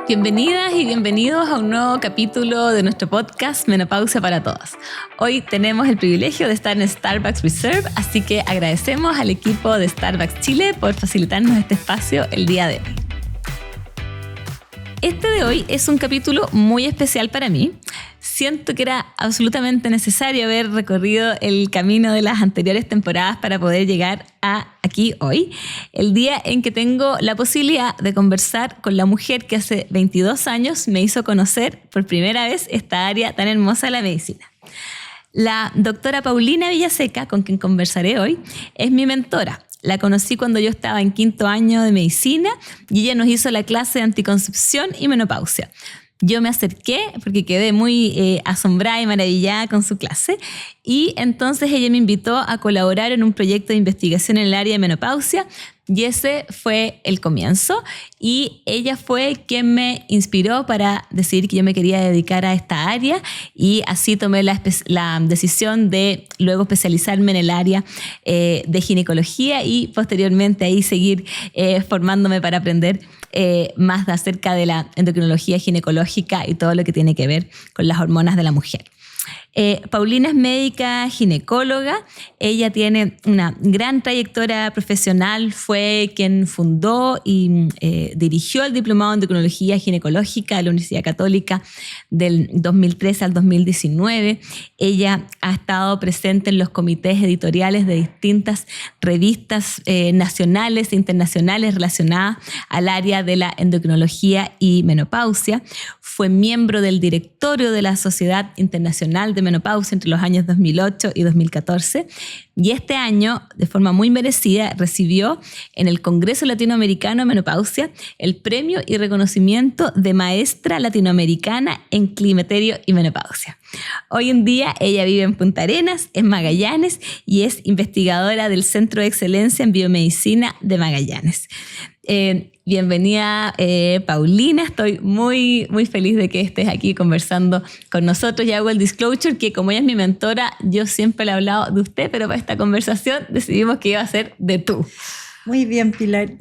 Bienvenidas y bienvenidos a un nuevo capítulo de nuestro podcast Menopausia para Todas. Hoy tenemos el privilegio de estar en Starbucks Reserve, así que agradecemos al equipo de Starbucks Chile por facilitarnos este espacio el día de hoy. Este de hoy es un capítulo muy especial para mí. Siento que era absolutamente necesario haber recorrido el camino de las anteriores temporadas para poder llegar a aquí hoy, el día en que tengo la posibilidad de conversar con la mujer que hace 22 años me hizo conocer por primera vez esta área tan hermosa de la medicina. La doctora Paulina Villaseca, con quien conversaré hoy, es mi mentora. La conocí cuando yo estaba en 5º año de medicina y ella nos hizo la clase de anticoncepción y menopausia. Yo me acerqué porque quedé muy asombrada y maravillada con su clase y entonces ella me invitó a colaborar en un proyecto de investigación en el área de menopausia y ese fue el comienzo y ella fue quien me inspiró para decidir que yo me quería dedicar a esta área y así tomé la decisión de luego especializarme en el área de ginecología y posteriormente ahí seguir formándome para aprender más acerca de la endocrinología ginecológica y todo lo que tiene que ver con las hormonas de la mujer. Paulina es médica ginecóloga, ella tiene una gran trayectoria profesional, fue quien fundó y dirigió el diplomado de endocrinología ginecológica de la Universidad Católica del 2013 al 2019. Ella ha estado presente en los comités editoriales de distintas revistas nacionales e internacionales relacionadas al área de la endocrinología y menopausia. Fue miembro del directorio de la Sociedad Internacional de Menopausia entre los años 2008 y 2014 y este año, de forma muy merecida, recibió en el Congreso Latinoamericano de Menopausia el premio y reconocimiento de Maestra Latinoamericana en Climaterio y Menopausia. Hoy en día ella vive en Punta Arenas, en Magallanes y es investigadora del Centro de Excelencia en Biomedicina de Magallanes. Bienvenida Paulina, estoy muy feliz de que estés aquí conversando con nosotros y hago el disclosure que como ella es mi mentora, yo siempre le he hablado de usted, pero para esta conversación decidimos que iba a ser de tú. Muy bien, Pilar.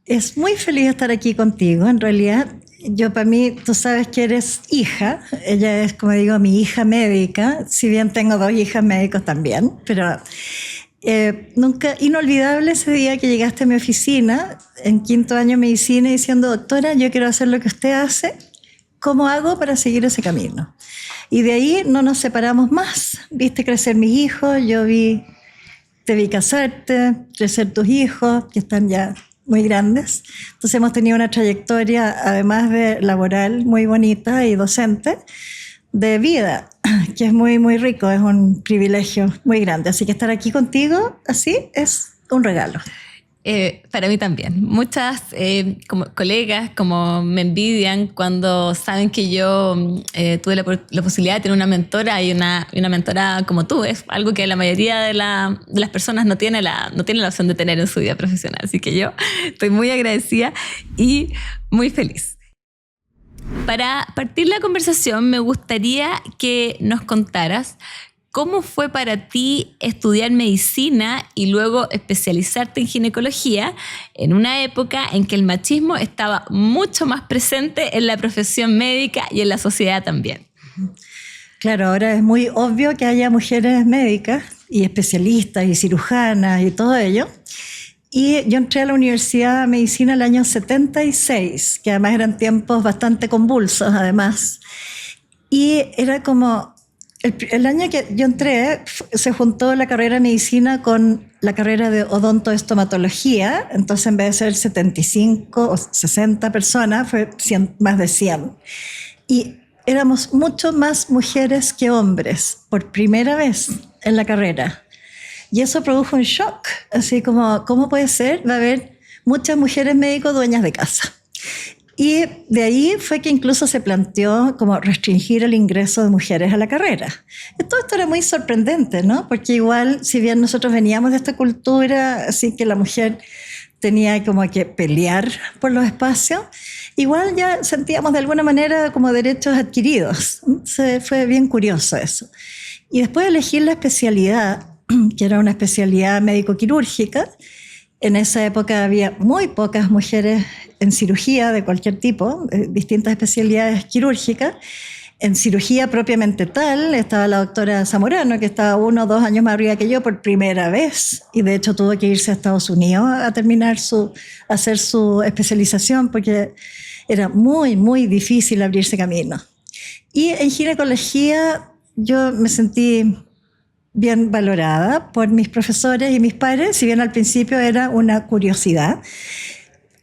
Es muy feliz estar aquí contigo, en realidad. Yo para mí, tú sabes que eres hija, ella es, como digo, mi hija médica, si bien tengo 2 hijas médicos también, pero nunca, inolvidable ese día que llegaste a mi oficina en 5º año de medicina diciendo, doctora, yo quiero hacer lo que usted hace, ¿cómo hago para seguir ese camino? Y de ahí no nos separamos más, viste crecer mis hijos, te vi casarte, crecer tus hijos, que están ya muy grandes. Entonces hemos tenido una trayectoria, además de laboral, muy bonita y docente, de vida, que es muy rico, es un privilegio muy grande. Así que estar aquí contigo, así, es un regalo. Para mí también. Muchas como colegas como me envidian cuando saben que yo tuve la posibilidad de tener una mentora y una mentora como tú. Es algo que la mayoría de las personas no tiene la opción de tener en su vida profesional. Así que yo estoy muy agradecida y muy feliz. Para partir la conversación me gustaría que nos contaras ¿cómo fue para ti estudiar medicina y luego especializarte en ginecología en una época en que el machismo estaba mucho más presente en la profesión médica y en la sociedad también? Claro, ahora es muy obvio que haya mujeres médicas y especialistas y cirujanas y todo ello. Y yo entré a la Universidad de Medicina el año 76, que además eran tiempos bastante convulsos además. Y era como... El año que yo entré se juntó la carrera de medicina con la carrera de odontoestomatología, entonces en vez de ser 75 o 60 personas fue más de 100. Y éramos mucho más mujeres que hombres por primera vez en la carrera. Y eso produjo un shock, así como, ¿cómo puede ser? Va a haber muchas mujeres médicos dueñas de casa. Y de ahí fue que incluso se planteó como restringir el ingreso de mujeres a la carrera. Y todo esto era muy sorprendente, ¿no? Porque igual, si bien nosotros veníamos de esta cultura, así que la mujer tenía como que pelear por los espacios, igual ya sentíamos de alguna manera como derechos adquiridos. Fue bien curioso eso. Y después de elegir la especialidad, que era una especialidad médico-quirúrgica. En esa época había muy pocas mujeres en cirugía de cualquier tipo, distintas especialidades quirúrgicas. En cirugía propiamente tal, estaba la doctora Zamorano, que estaba 1 o 2 años más arriba que yo por primera vez, y de hecho tuvo que irse a Estados Unidos a terminar hacer su especialización, porque era muy, muy difícil abrirse camino. Y en ginecología yo me sentí bien valorada por mis profesores y mis padres, si bien al principio era una curiosidad.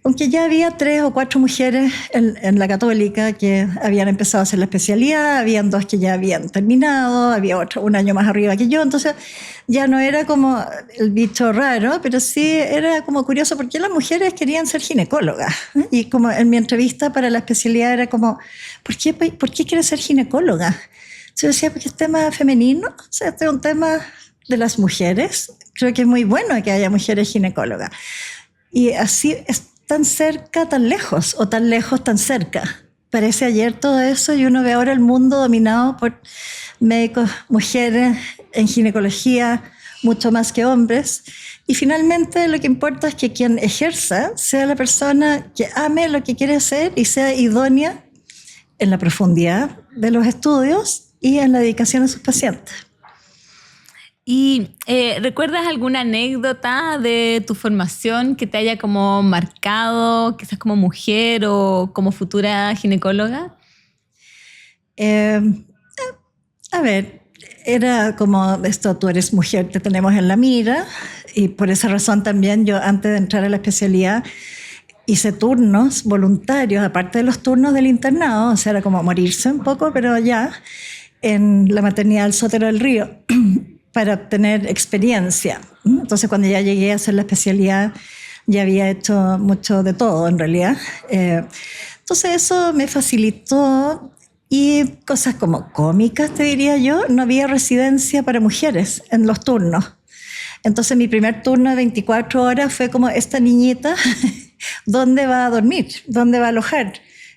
Aunque ya había 3 o 4 mujeres en la Católica que habían empezado a hacer la especialidad, habían 2 que ya habían terminado, había otro 1 año más arriba que yo, entonces ya no era como el bicho raro, pero sí era como curioso porque las mujeres querían ser ginecólogas. Y como en mi entrevista para la especialidad era como, ¿por qué quieres ser ginecóloga? Yo decía, porque es tema femenino, o sea, este es un tema de las mujeres, creo que es muy bueno que haya mujeres ginecólogas. Y así es tan cerca, tan lejos, o tan lejos, tan cerca. Parece ayer todo eso y uno ve ahora el mundo dominado por médicos, mujeres en ginecología, mucho más que hombres. Y finalmente lo que importa es que quien ejerza sea la persona que ame lo que quiere hacer y sea idónea en la profundidad de los estudios y en la dedicación a sus pacientes. ¿Y recuerdas alguna anécdota de tu formación que te haya como marcado, quizás como mujer o como futura ginecóloga? A ver, era como esto, tú eres mujer, te tenemos en la mira, y por esa razón también yo antes de entrar a la especialidad hice turnos voluntarios, aparte de los turnos del internado, o sea, era como morirse un poco, pero ya, en la maternidad del Sotero del Río, para obtener experiencia. Entonces, cuando ya llegué a hacer la especialidad, ya había hecho mucho de todo, en realidad. Entonces, eso me facilitó, y cosas como cómicas, te diría yo, no había residencia para mujeres en los turnos. Entonces, mi primer turno de 24 horas fue como, esta niñita, ¿dónde va a dormir? ¿Dónde va a alojar?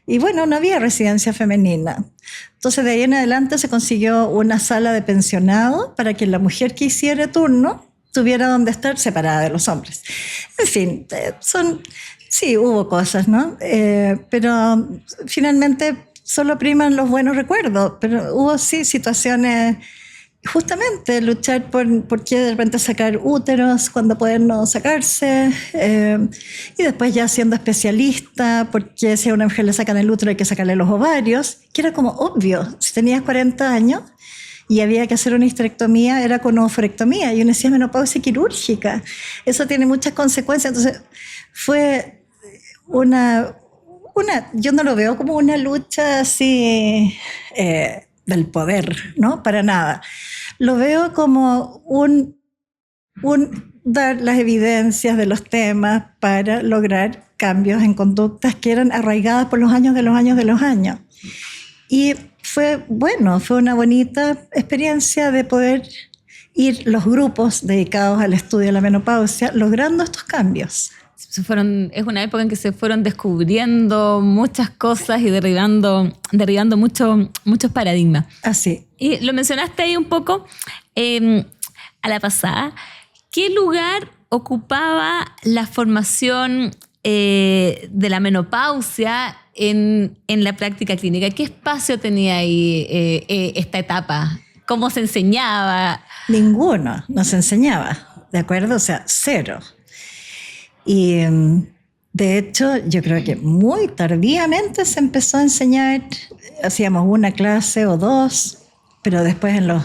Y bueno, no había residencia femenina. Entonces, de ahí en adelante se consiguió una sala de pensionado para que la mujer que hiciera turno tuviera donde estar separada de los hombres. En fin, sí, hubo cosas, ¿no? Pero finalmente solo priman los buenos recuerdos, pero hubo sí situaciones, justamente luchar por qué de repente sacar úteros cuando pueden no sacarse, y después ya siendo especialista, porque si a una mujer le sacan el útero hay que sacarle los ovarios, que era como obvio, si tenías 40 años y había que hacer una histerectomía, era con oophorectomía, y uno decía menopausia quirúrgica, eso tiene muchas consecuencias. Entonces fue yo no lo veo como una lucha así del poder, ¿no? Para nada. Lo veo como un dar las evidencias de los temas para lograr cambios en conductas que eran arraigadas por los años de los años de los años. Y fue una bonita experiencia de poder ir los grupos dedicados al estudio de la menopausia logrando estos cambios. Es una época en que se fueron descubriendo muchas cosas y derribando muchos paradigmas. Así. Y lo mencionaste ahí un poco a la pasada. ¿Qué lugar ocupaba la formación de la menopausia en la práctica clínica? ¿Qué espacio tenía ahí esta etapa? ¿Cómo se enseñaba? Ninguno nos enseñaba, ¿de acuerdo? O sea, cero. Y de hecho, yo creo que muy tardíamente se empezó a enseñar, hacíamos una clase o 2, pero después en las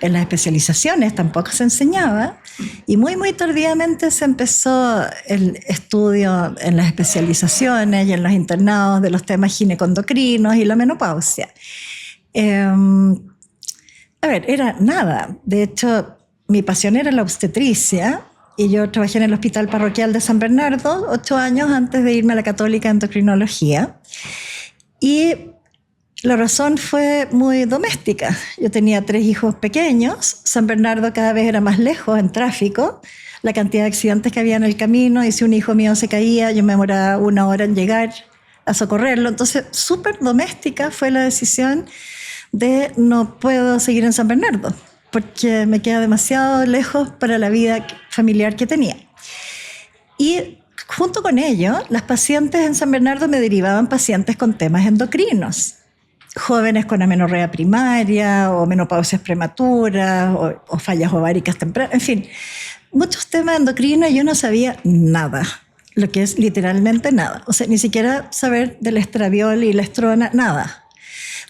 especializaciones tampoco se enseñaba, y muy, muy tardíamente se empezó el estudio en las especializaciones y en los internados de los temas ginecoendocrinos y la menopausia. A ver, era nada. De hecho, mi pasión era la obstetricia, y yo trabajé en el Hospital Parroquial de San Bernardo 8 años antes de irme a la Católica Endocrinología. Y la razón fue muy doméstica. Yo tenía 3 hijos pequeños. San Bernardo cada vez era más lejos en tráfico. La cantidad de accidentes que había en el camino, y si un hijo mío se caía, yo me demoraba 1 hora en llegar a socorrerlo. Entonces, súper doméstica fue la decisión de no puedo seguir en San Bernardo. porque me queda demasiado lejos para la vida familiar que tenía. Y junto con ello, las pacientes en San Bernardo me derivaban pacientes con temas endocrinos, jóvenes con amenorrea primaria o menopausias prematuras o fallas ováricas tempranas, en fin, muchos temas endocrinos y yo no sabía nada, lo que es literalmente nada, o sea, ni siquiera saber del estradiol y la estrona, nada.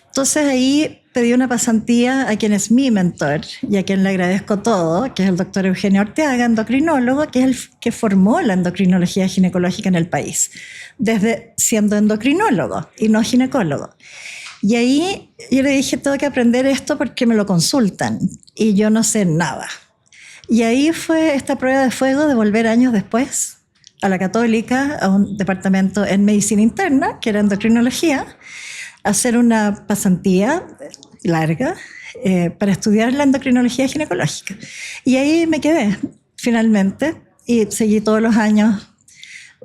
Entonces ahí pedí una pasantía a quien es mi mentor y a quien le agradezco todo, que es el doctor Eugenio Arteaga, endocrinólogo, que es el que formó la endocrinología ginecológica en el país, desde siendo endocrinólogo y no ginecólogo. Y ahí yo le dije, tengo que aprender esto porque me lo consultan y yo no sé nada. Y ahí fue esta prueba de fuego de volver años después a la Católica, a un departamento en medicina interna, que era endocrinología, hacer una pasantía larga para estudiar la endocrinología ginecológica. Y ahí me quedé, finalmente, y seguí todos los años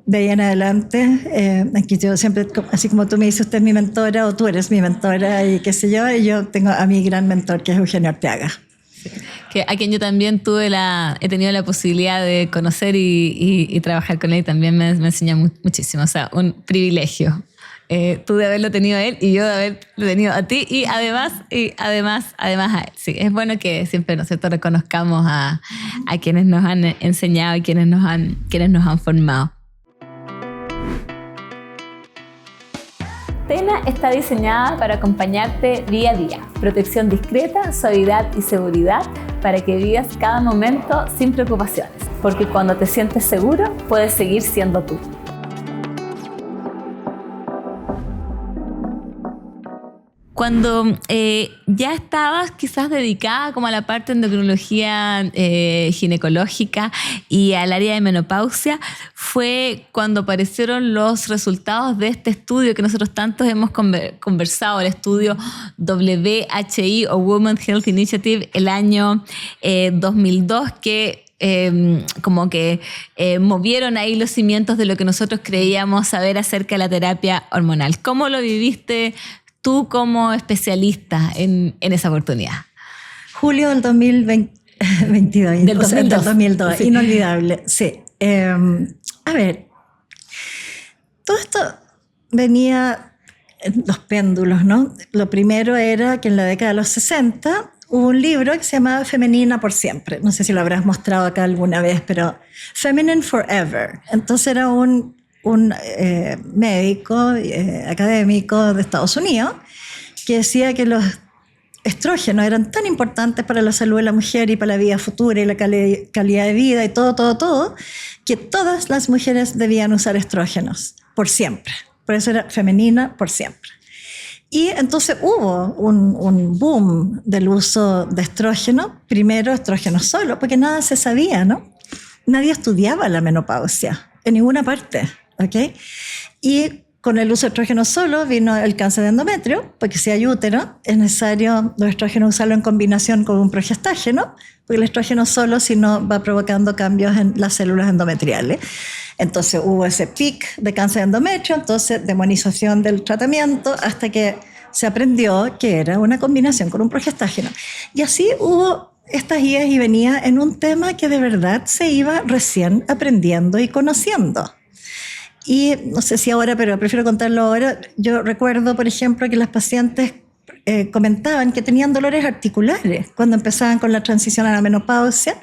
de ahí en adelante. Aquí yo siempre, así como tú me dices, usted es mi mentora, o tú eres mi mentora, y qué sé yo, y yo tengo a mi gran mentor, que es Eugenio Arteaga. Que a quien yo también he tenido la posibilidad de conocer y trabajar con él, y también me enseñó muchísimo, o sea, un privilegio. Tú de haberlo tenido a él y yo de haberlo tenido a ti y además a él. Sí, es bueno que siempre nosotros reconozcamos a quienes nos han enseñado y quienes nos han formado. Tena está diseñada para acompañarte día a día. Protección discreta, suavidad y seguridad para que vivas cada momento sin preocupaciones. Porque cuando te sientes seguro, puedes seguir siendo tú. Cuando ya estabas quizás dedicada como a la parte de endocrinología ginecológica y al área de menopausia, fue cuando aparecieron los resultados de este estudio que nosotros tantos hemos conversado, el estudio WHI o Women's Health Initiative, el año 2002, que movieron ahí los cimientos de lo que nosotros creíamos saber acerca de la terapia hormonal. ¿Cómo lo viviste tú como especialista en esa oportunidad? Julio del 2022. Del 2002, sí. Inolvidable, sí. A ver, todo esto venía en los péndulos, ¿no? Lo primero era que en la década de los 60 hubo un libro que se llamaba Femenina por Siempre. No sé si lo habrás mostrado acá alguna vez, pero Feminine Forever. Entonces era un médico académico de Estados Unidos que decía que los estrógenos eran tan importantes para la salud de la mujer y para la vida futura y la calidad de vida y todo, que todas las mujeres debían usar estrógenos por siempre. Por eso era femenina por siempre. Y entonces hubo un boom del uso de estrógeno, primero estrógeno solo, porque nada se sabía, ¿no? Nadie estudiaba la menopausia en ninguna parte. ¿Okay? Y con el uso de estrógeno solo vino el cáncer de endometrio, porque si hay útero es necesario los estrógenos usarlo en combinación con un progestágeno, porque el estrógeno solo si no va provocando cambios en las células endometriales. Entonces hubo ese pic de cáncer de endometrio, entonces demonización del tratamiento hasta que se aprendió que era una combinación con un progestágeno. Y así hubo estas idas y venidas en un tema que de verdad se iba recién aprendiendo y conociendo. Y no sé si ahora, pero prefiero contarlo ahora. Yo recuerdo, por ejemplo, que las pacientes comentaban que tenían dolores articulares cuando empezaban con la transición a la menopausia.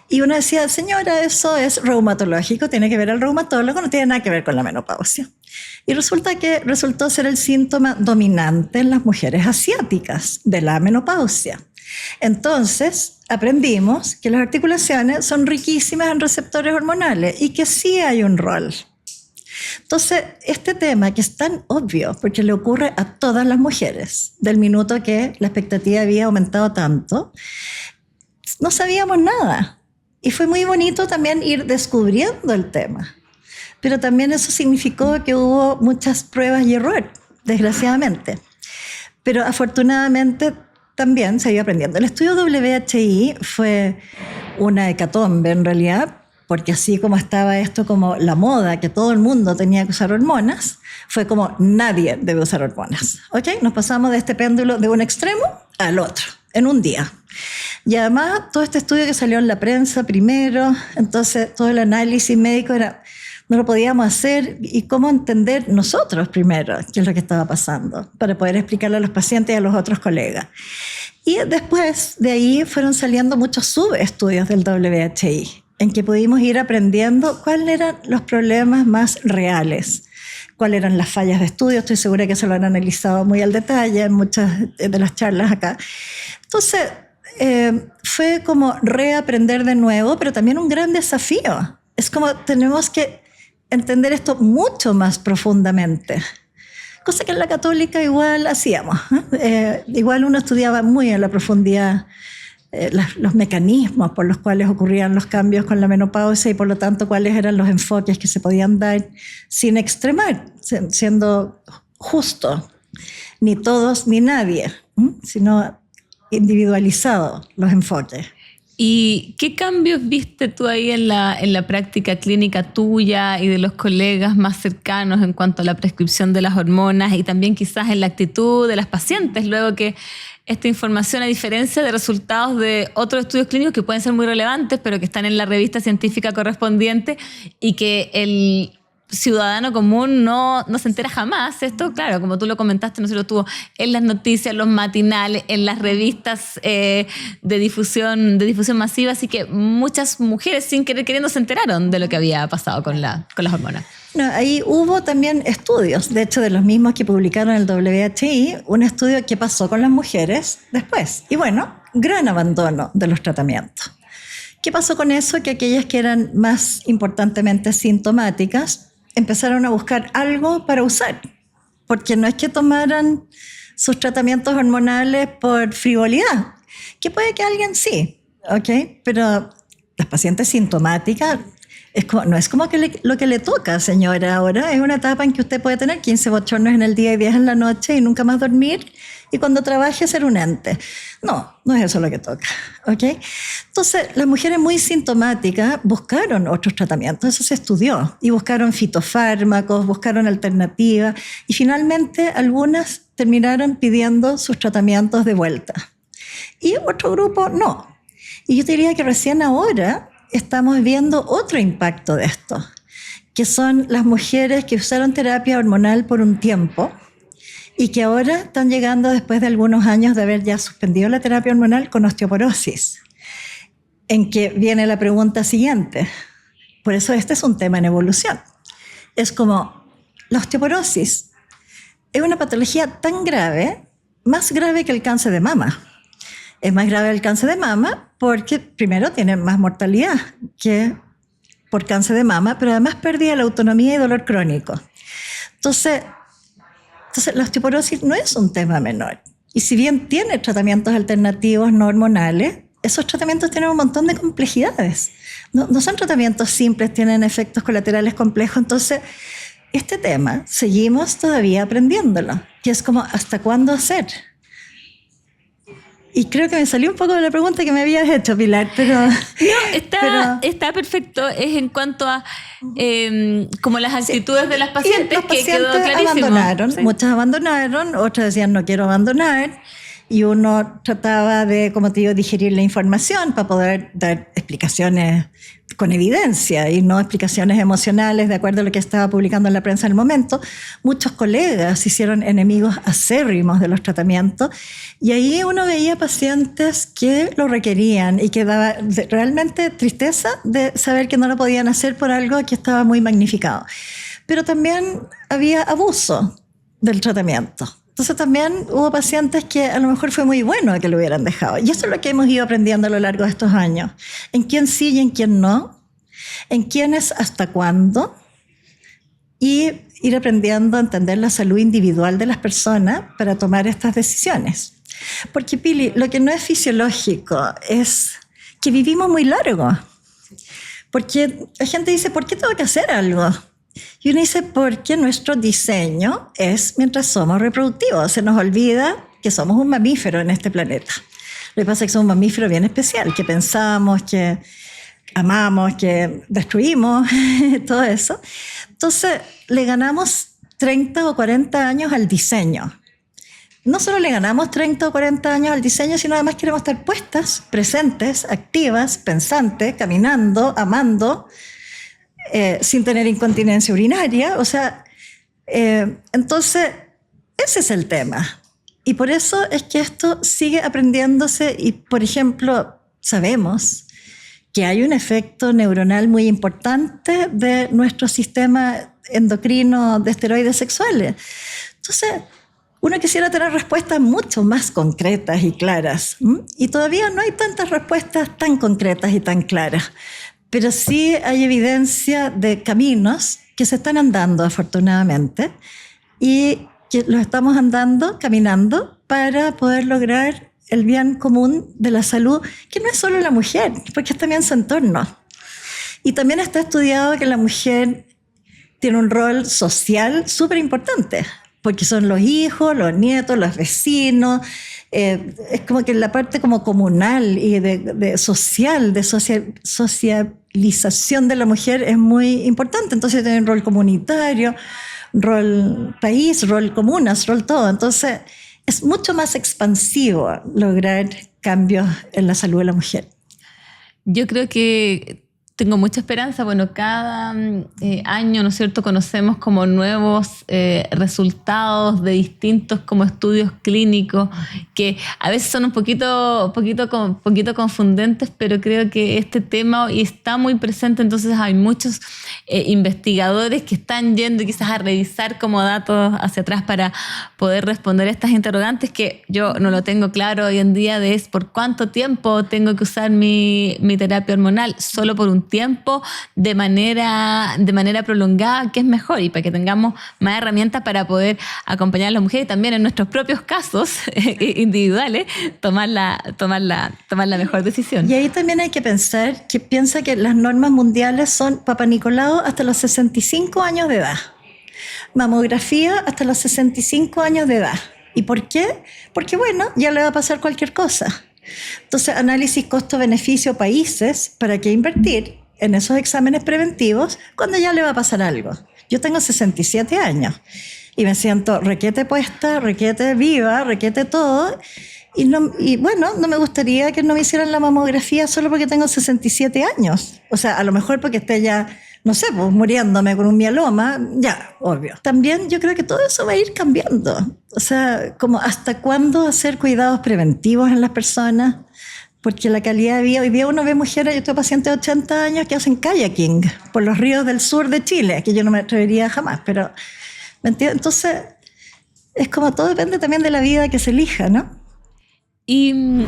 Y uno decía, señora, eso es reumatológico, tiene que ver al reumatólogo, no tiene nada que ver con la menopausia. Y resultó ser el síntoma dominante en las mujeres asiáticas de la menopausia. Entonces, aprendimos que las articulaciones son riquísimas en receptores hormonales y que sí hay un rol. Entonces, este tema que es tan obvio, porque le ocurre a todas las mujeres, del minuto que la expectativa había aumentado tanto, no sabíamos nada. Y fue muy bonito también ir descubriendo el tema. Pero también eso significó que hubo muchas pruebas y errores, desgraciadamente. Pero afortunadamente también se iba aprendiendo. El estudio WHI fue una hecatombe en realidad, porque así como estaba esto como la moda, que todo el mundo tenía que usar hormonas, fue como nadie debe usar hormonas. ¿Okay? Nos pasamos de este péndulo de un extremo al otro. en un día. Y además, todo este estudio que salió en la prensa primero, entonces todo el análisis médico no lo podíamos hacer, y cómo entender nosotros primero qué es lo que estaba pasando, para poder explicarle a los pacientes y a los otros colegas. Y después de ahí fueron saliendo muchos subestudios del WHI, en que pudimos ir aprendiendo cuáles eran los problemas más reales, cuáles eran las fallas de estudio. Estoy segura que se lo han analizado muy al detalle en muchas de las charlas acá. Entonces, fue como reaprender de nuevo, pero también un gran desafío. Es como tenemos que entender esto mucho más profundamente. Cosa que en la católica igual hacíamos. Igual uno estudiaba muy en la profundidad los mecanismos por los cuales ocurrían los cambios con la menopausia, y por lo tanto cuáles eran los enfoques que se podían dar sin extremar, siendo justo, ni todos ni nadie, sino individualizados los enfoques. ¿Y qué cambios viste tú ahí en la práctica clínica tuya y de los colegas más cercanos en cuanto a la prescripción de las hormonas, y también quizás en la actitud de las pacientes luego que esta información, a diferencia de resultados de otros estudios clínicos que pueden ser muy relevantes pero que están en la revista científica correspondiente y que el ciudadano común no se entera jamás? Esto, claro, como tú lo comentaste, no se lo tuvo en las noticias, los matinales, en las revistas de difusión masiva, así que muchas mujeres sin querer queriendo se enteraron de lo que había pasado con las hormonas. No, ahí hubo también estudios, de hecho de los mismos que publicaron el WHI, un estudio que pasó con las mujeres después. Y bueno, gran abandono de los tratamientos. ¿Qué pasó con eso? Que aquellas que eran más importantemente sintomáticas empezaron a buscar algo para usar, porque no es que tomaran sus tratamientos hormonales por frivolidad, que puede que alguien sí, ¿ok? Pero las pacientes sintomáticas no es como que lo que le toca, señora, ahora es una etapa en que usted puede tener 15 bochornos en el día y 10 en la noche y nunca más dormir, y cuando trabaje ser un ente. No es eso lo que toca, ¿ok? Entonces, las mujeres muy sintomáticas buscaron otros tratamientos, eso se estudió, y buscaron fitofármacos, buscaron alternativas, y finalmente algunas terminaron pidiendo sus tratamientos de vuelta. Y otro grupo no. Y yo te diría que recién ahora estamos viendo otro impacto de esto, que son las mujeres que usaron terapia hormonal por un tiempo y que ahora están llegando, después de algunos años de haber ya suspendido la terapia hormonal, con osteoporosis, en que viene la pregunta siguiente. Por eso este es un tema en evolución. Es como, la osteoporosis es una patología tan grave, más grave que el cáncer de mama. Es más grave el cáncer de mama porque primero tiene más mortalidad que por cáncer de mama, pero además pérdida de la autonomía y dolor crónico. Entonces la osteoporosis no es un tema menor. Y si bien tiene tratamientos alternativos no hormonales, esos tratamientos tienen un montón de complejidades. No son tratamientos simples, tienen efectos colaterales complejos. Entonces, este tema seguimos todavía aprendiéndolo, que es como, ¿hasta cuándo hacer? Y creo que me salió un poco de la pregunta que me habías hecho, Pilar, pero... No, está perfecto. Es en cuanto a como las actitudes sí, de las pacientes, los pacientes que quedó clarísimo. Abandonaron, sí. Muchas abandonaron, otras decían no quiero abandonar, y uno trataba de, como te digo, digerir la información para poder dar explicaciones con evidencia y no explicaciones emocionales de acuerdo a lo que estaba publicando en la prensa en el momento. Muchos colegas se hicieron enemigos acérrimos de los tratamientos, y ahí uno veía pacientes que lo requerían y que daba realmente tristeza de saber que no lo podían hacer por algo que estaba muy magnificado. Pero también había abuso del tratamiento. Entonces también hubo pacientes que a lo mejor fue muy bueno que lo hubieran dejado. Y eso es lo que hemos ido aprendiendo a lo largo de estos años. En quién sí y en quién no. En quiénes hasta cuándo. Y ir aprendiendo a entender la salud individual de las personas para tomar estas decisiones. Porque, Pili, lo que no es fisiológico es que vivimos muy largo. Porque la gente dice, ¿por qué tengo que hacer algo? Y uno dice, porque nuestro diseño es mientras somos reproductivos. Se nos olvida que somos un mamífero en este planeta. Lo que pasa es que somos un mamífero bien especial, que pensamos, que amamos, que destruimos, todo eso. Entonces, le ganamos 30 o 40 años al diseño. no solo le ganamos 30 o 40 años al diseño, sino además queremos estar puestas, presentes, activas, pensantes, caminando, amando, sin tener incontinencia urinaria. O sea, entonces, ese es el tema. Y por eso es que esto sigue aprendiéndose y, por ejemplo, sabemos que hay un efecto neuronal muy importante de nuestro sistema endocrino de esteroides sexuales. Entonces, uno quisiera tener respuestas mucho más concretas y claras. Y todavía no hay tantas respuestas tan concretas y tan claras. Pero sí hay evidencia de caminos que se están andando, afortunadamente, y que los estamos andando, caminando, para poder lograr el bien común de la salud, que no es solo la mujer, porque es también su entorno. Y también está estudiado que la mujer tiene un rol social súper importante, porque son los hijos, los nietos, los vecinos. Es como que la parte como comunal y de social, de socialización de la mujer es muy importante. Entonces tiene un rol comunitario, rol país, rol comunas, rol todo. Entonces es mucho más expansivo lograr cambios en la salud de la mujer. Yo creo que tengo mucha esperanza. Bueno, cada año, ¿no es cierto?, conocemos como nuevos resultados de distintos como estudios clínicos que a veces son un poquito confundentes, pero creo que este tema hoy está muy presente. Entonces hay muchos investigadores que están yendo quizás a revisar como datos hacia atrás para poder responder estas interrogantes que yo no lo tengo claro hoy en día, de por cuánto tiempo tengo que usar mi terapia hormonal, solo por un tiempo, de manera prolongada, que es mejor, y para que tengamos más herramientas para poder acompañar a las mujeres y también en nuestros propios casos individuales tomar la mejor decisión. Y ahí también hay que pensar que piensa que las normas mundiales son Papa Nicolau hasta los 65 años de edad, mamografía hasta los 65 años de edad. ¿Y por qué? Porque bueno, ya le va a pasar cualquier cosa. Entonces, análisis costo-beneficio países, ¿para qué invertir en esos exámenes preventivos cuando ya le va a pasar algo? Yo tengo 67 años y me siento requete puesta, requete viva, requete todo. Y bueno, no me gustaría que no me hicieran la mamografía solo porque tengo 67 años. O sea, a lo mejor porque esté ya, no sé, pues muriéndome con un mieloma, ya, obvio. También yo creo que todo eso va a ir cambiando. O sea, como hasta cuándo hacer cuidados preventivos en las personas, porque la calidad de vida, hoy día uno ve mujeres, yo tengo pacientes de 80 años que hacen kayaking por los ríos del sur de Chile, que yo no me atrevería jamás, pero, ¿me entiendes? Entonces, es como todo depende también de la vida que se elija, ¿no? Y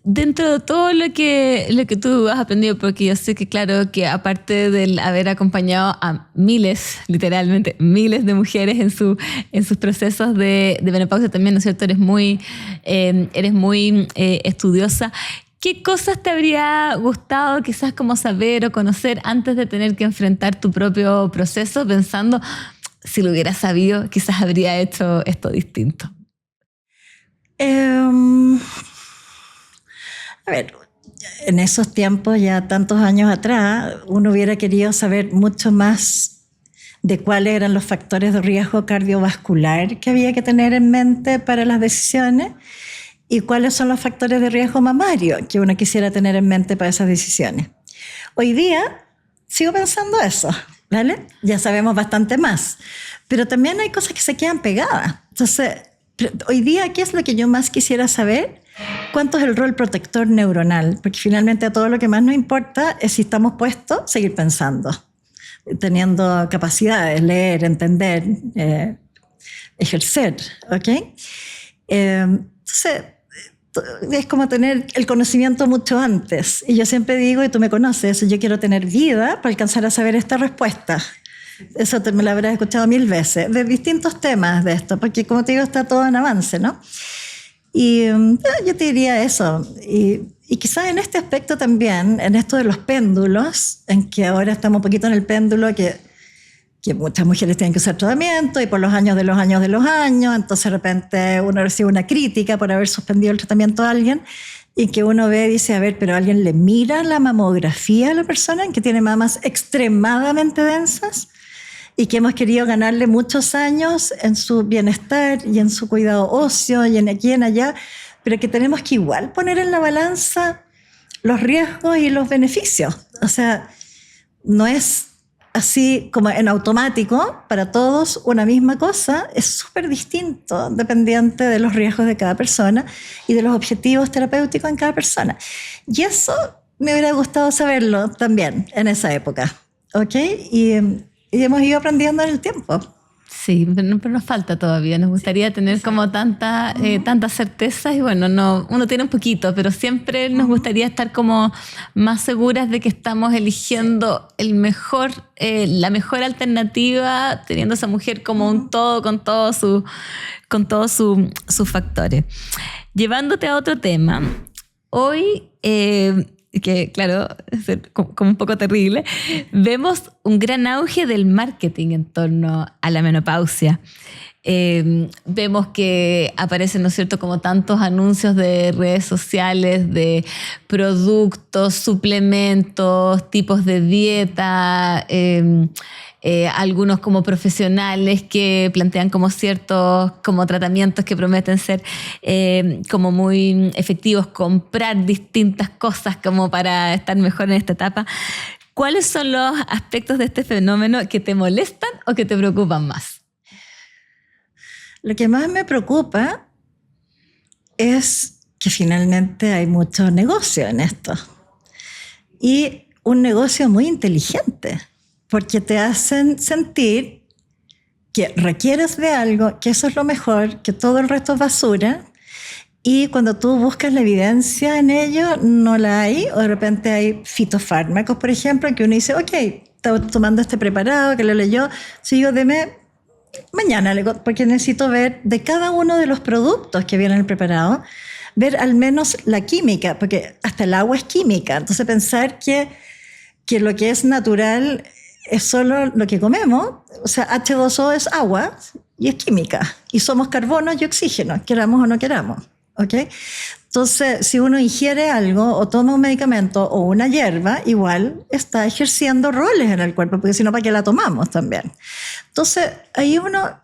dentro de todo lo que tú has aprendido, porque yo sé que claro que aparte del haber acompañado a miles, literalmente miles de mujeres en sus procesos de menopausia también, ¿no es cierto? Eres muy estudiosa. ¿Qué cosas te habría gustado quizás como saber o conocer antes de tener que enfrentar tu propio proceso, pensando, si lo hubiera sabido, quizás habría hecho esto distinto? A ver, en esos tiempos, ya tantos años atrás, uno hubiera querido saber mucho más de cuáles eran los factores de riesgo cardiovascular que había que tener en mente para las decisiones y cuáles son los factores de riesgo mamario que uno quisiera tener en mente para esas decisiones. Hoy día sigo pensando eso, ¿vale? Ya sabemos bastante más, pero también hay cosas que se quedan pegadas. Entonces, hoy día, ¿qué es lo que yo más quisiera saber? ¿Cuánto es el rol protector neuronal? Porque finalmente a todo lo que más nos importa es si estamos puestos, seguir pensando, teniendo capacidades, leer, entender, ejercer, ¿ok? Entonces, es como tener el conocimiento mucho antes. Y yo siempre digo, y tú me conoces, yo quiero tener vida para alcanzar a saber esta respuesta. Eso me lo habrás escuchado 1000 veces, de distintos temas de esto, porque como te digo, está todo en avance, ¿no? Y yo te diría eso. Y quizás en este aspecto también, en esto de los péndulos, en que ahora estamos un poquito en el péndulo que muchas mujeres tienen que usar tratamiento y por los años, entonces de repente uno recibe una crítica por haber suspendido el tratamiento a alguien y que uno ve y dice, a ver, pero alguien le mira la mamografía a la persona en que tiene mamas extremadamente densas y que hemos querido ganarle muchos años en su bienestar y en su cuidado óseo y en aquí y en allá, pero que tenemos que igual poner en la balanza los riesgos y los beneficios. O sea, no es así como en automático para todos una misma cosa, es súper distinto dependiente de los riesgos de cada persona y de los objetivos terapéuticos en cada persona. Y eso me hubiera gustado saberlo también en esa época, ¿ok? Y hemos ido aprendiendo en el tiempo. Sí, pero nos falta todavía. Nos gustaría tener como tanta certeza y bueno, uno tiene un poquito, pero siempre nos gustaría estar como más seguras de que estamos eligiendo la mejor alternativa, teniendo a esa mujer como un todo con todos sus factores. Llevándote a otro tema, hoy que claro, es como un poco terrible, vemos un gran auge del marketing en torno a la menopausia. Vemos que aparecen, ¿no es cierto?, como tantos anuncios de redes sociales, de productos, suplementos, tipos de dieta, algunos como profesionales que plantean como ciertos como tratamientos que prometen ser como muy efectivos, comprar distintas cosas como para estar mejor en esta etapa. ¿Cuáles son los aspectos de este fenómeno que te molestan o que te preocupan más? Lo que más me preocupa es que finalmente hay mucho negocio en esto. Y un negocio muy inteligente, porque te hacen sentir que requieres de algo, que eso es lo mejor, que todo el resto es basura, y cuando tú buscas la evidencia en ello, no la hay, o de repente hay fitofármacos, por ejemplo, que uno dice, ok, estaba tomando este preparado, que lo leyó, si yo deme mañana, porque necesito ver de cada uno de los productos que vienen en el preparado, ver al menos la química, porque hasta el agua es química, entonces pensar que lo que es natural es solo lo que comemos, o sea, H2O es agua y es química, y somos carbono y oxígeno, queramos o no queramos, ¿ok? Entonces, si uno ingiere algo o toma un medicamento o una hierba, igual está ejerciendo roles en el cuerpo, porque si no, ¿para qué la tomamos también? Entonces, ahí uno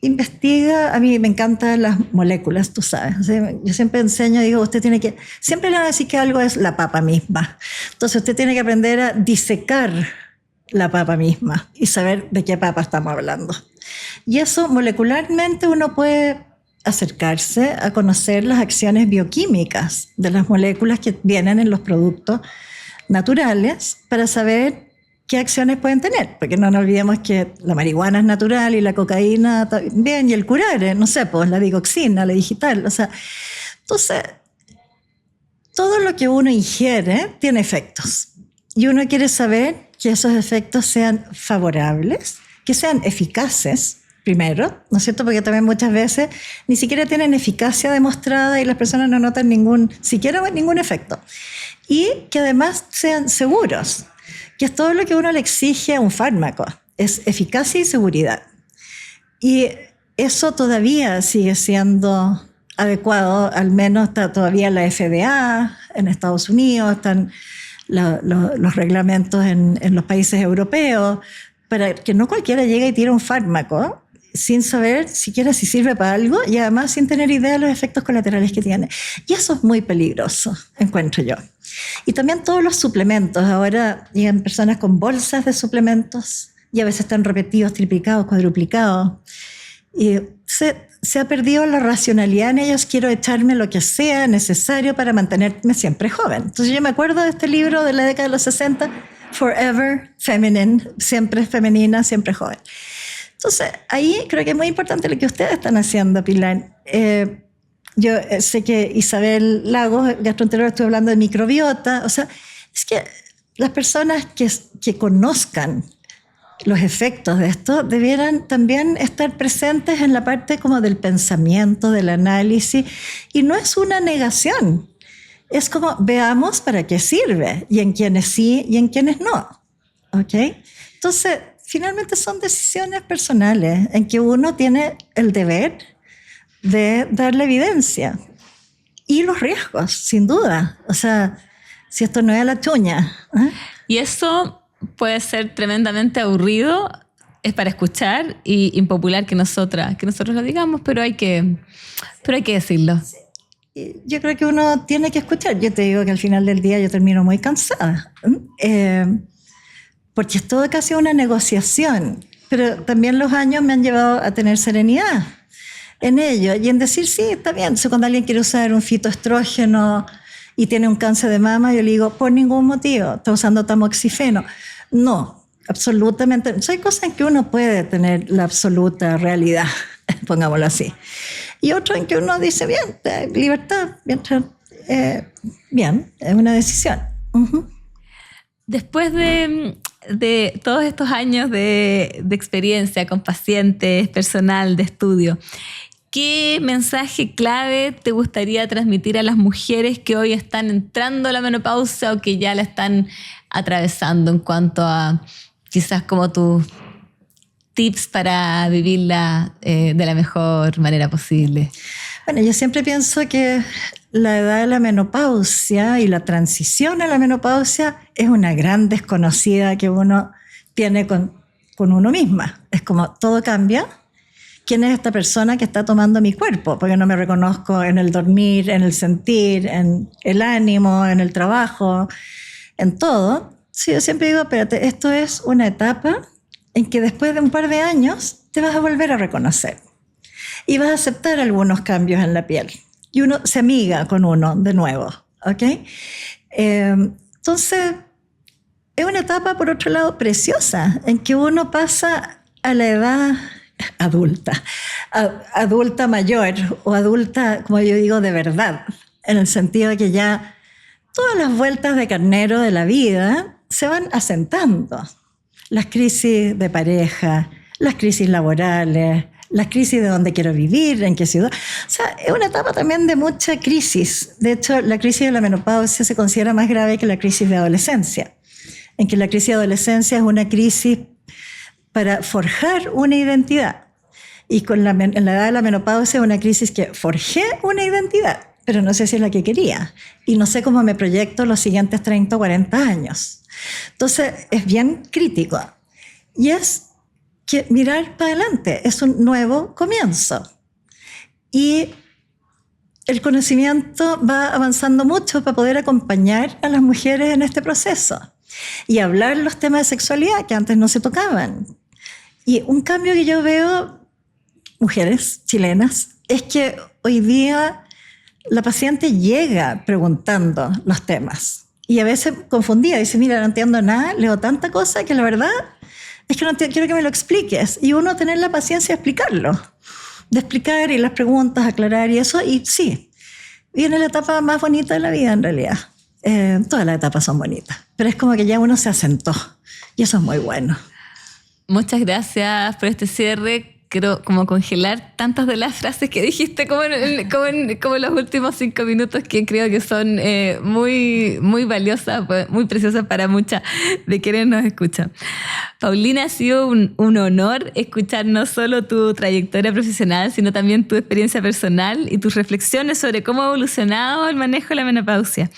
investiga, a mí me encantan las moléculas, tú sabes. O sea, yo siempre enseño, digo, usted tiene que, siempre le van a decir que algo es la papa misma. Entonces, usted tiene que aprender a disecar la papa misma y saber de qué papa estamos hablando. Y eso molecularmente uno puede acercarse a conocer las acciones bioquímicas de las moléculas que vienen en los productos naturales para saber qué acciones pueden tener, porque no nos olvidemos que la marihuana es natural y la cocaína también, y el curare, no sé, pues la digoxina, la digital, o sea, entonces todo lo que uno ingiere tiene efectos y uno quiere saber que esos efectos sean favorables, que sean eficaces primero, ¿no es cierto? Porque también muchas veces ni siquiera tienen eficacia demostrada y las personas no notan ningún efecto. Y que además sean seguros, que es todo lo que uno le exige a un fármaco, es eficacia y seguridad. Y eso todavía sigue siendo adecuado, al menos está todavía la FDA en Estados Unidos, están los reglamentos en los países europeos, para que no cualquiera llegue y tire un fármaco sin saber siquiera si sirve para algo y además sin tener idea de los efectos colaterales que tiene. Y eso es muy peligroso, encuentro yo. Y también todos los suplementos. Ahora llegan personas con bolsas de suplementos y a veces están repetidos, triplicados, cuadruplicados. Y se ha perdido la racionalidad en ellos. Quiero echarme lo que sea necesario para mantenerme siempre joven. Entonces yo me acuerdo de este libro de la década de los 60, Forever Feminine, siempre femenina, siempre joven. Entonces, ahí creo que es muy importante lo que ustedes están haciendo, Pilar. Yo sé que Isabel Lagos, gastroenteróloga, estuvo hablando de microbiota. O sea, es que las personas que conozcan los efectos de esto debieran también estar presentes en la parte como del pensamiento, del análisis. Y no es una negación. Es como, veamos para qué sirve, y en quienes sí y en quienes no. ¿Ok? Entonces, finalmente son decisiones personales en que uno tiene el deber de darle evidencia. Y los riesgos, sin duda. O sea, si esto no es a la chuña. Y eso puede ser tremendamente aburrido es para escuchar y impopular que nosotros lo digamos, pero hay que decirlo. Yo creo que uno tiene que escuchar. Yo te digo que al final del día yo termino muy cansada, porque es todo casi una negociación, pero también los años me han llevado a tener serenidad en ello y en decir, sí, está bien. Si cuando alguien quiere usar un fitoestrógeno y tiene un cáncer de mama, yo le digo, por ningún motivo, está usando tamoxifeno. No, absolutamente. Hay cosas en que uno puede tener la absoluta realidad, pongámoslo así. Y otro en que uno dice, bien, libertad, bien, es una decisión. Uh-huh. Después de todos estos años de experiencia con pacientes, personal, de estudio, ¿qué mensaje clave te gustaría transmitir a las mujeres que hoy están entrando a la menopausia o que ya la están atravesando en cuanto a quizás como tus tips para vivirla de la mejor manera posible? Bueno, yo siempre pienso que la edad de la menopausia y la transición a la menopausia es una gran desconocida que uno tiene con uno misma. Es como todo cambia. ¿Quién es esta persona que está tomando mi cuerpo? Porque no me reconozco en el dormir, en el sentir, en el ánimo, en el trabajo, en todo. Sí, yo siempre digo, espérate, esto es una etapa en que después de un par de años te vas a volver a reconocer y vas a aceptar algunos cambios en la piel y uno se amiga con uno de nuevo, ¿ok? Entonces, es una etapa, por otro lado, preciosa, en que uno pasa a la edad adulta, adulta mayor o adulta, como yo digo, de verdad, en el sentido de que ya todas las vueltas de carnero de la vida se van asentando. Las crisis de pareja, las crisis laborales, las crisis de dónde quiero vivir, en qué ciudad. O sea, es una etapa también de mucha crisis. De hecho, la crisis de la menopausia se considera más grave que la crisis de adolescencia, en que la crisis de adolescencia es una crisis para forjar una identidad. Y en la edad de la menopausia es una crisis que forjé una identidad, pero no sé si es la que quería. Y no sé cómo me proyecto los siguientes 30 o 40 años. Entonces, es bien crítico. Y es que mirar para adelante, es un nuevo comienzo. Y el conocimiento va avanzando mucho para poder acompañar a las mujeres en este proceso y hablar los temas de sexualidad que antes no se tocaban. Y un cambio que yo veo, mujeres chilenas, es que hoy día la paciente llega preguntando los temas. Y a veces confundida, dice, mira, no entiendo nada, leo tanta cosa que la verdad es que no quiero que me lo expliques. Y uno tener la paciencia de explicarlo, de explicar y las preguntas, aclarar y eso. Y sí, viene la etapa más bonita de la vida en realidad. Todas las etapas son bonitas, pero es como que ya uno se asentó y eso es muy bueno. Muchas gracias por este cierre. Quiero como congelar tantas de las frases que dijiste como en los últimos 5 minutos, que creo que son muy, muy valiosas, muy preciosas para muchas de quienes nos escuchan. Paulina, ha sido un honor escuchar no solo tu trayectoria profesional, sino también tu experiencia personal y tus reflexiones sobre cómo ha evolucionado el manejo de la menopausia.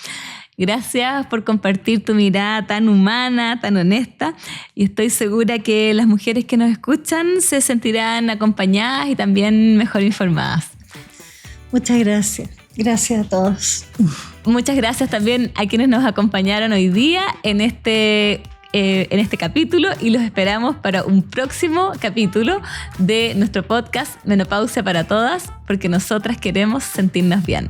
Gracias por compartir tu mirada tan humana, tan honesta, y estoy segura que las mujeres que nos escuchan se sentirán acompañadas y también mejor informadas. Muchas gracias. Gracias a todos. Muchas gracias también a quienes nos acompañaron hoy día en este capítulo, y los esperamos para un próximo capítulo de nuestro podcast Menopausia para Todas, porque nosotras queremos sentirnos bien.